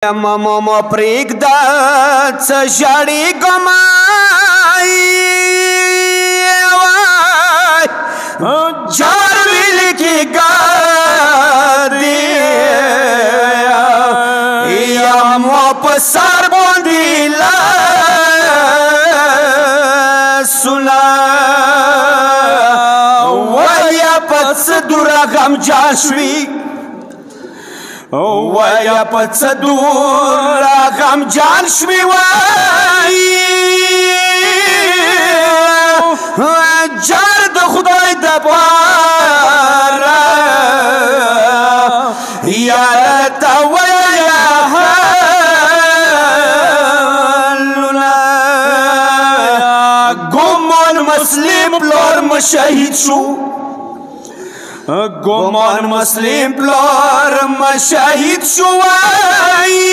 ماما پرېږده څه ژاړي ګمای جار ویل کېږه یا مو په سر باندې لاسونه ویا په څه دوره غمجان شوي ویا په څه دوره غمجان شوي وایي جار د خدای دپاره یاره ته ویه حالونه ګمان مسلم پلار مو شهید شو ګمان مسلم پلار مو شهید شو وایي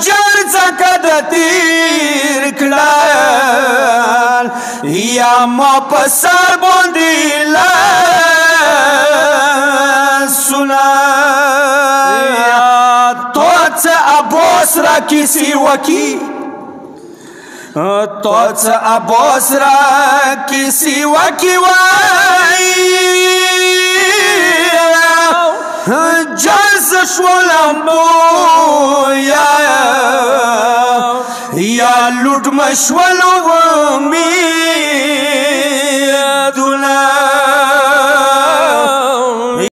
جار ځکه د تیر کړل یا ما په سر باندې لاسونه تو څه عباس را کیسې وکړي تو څه عباس را کیسې وکړي وایي جار زه شولم یا لوټ مشولو می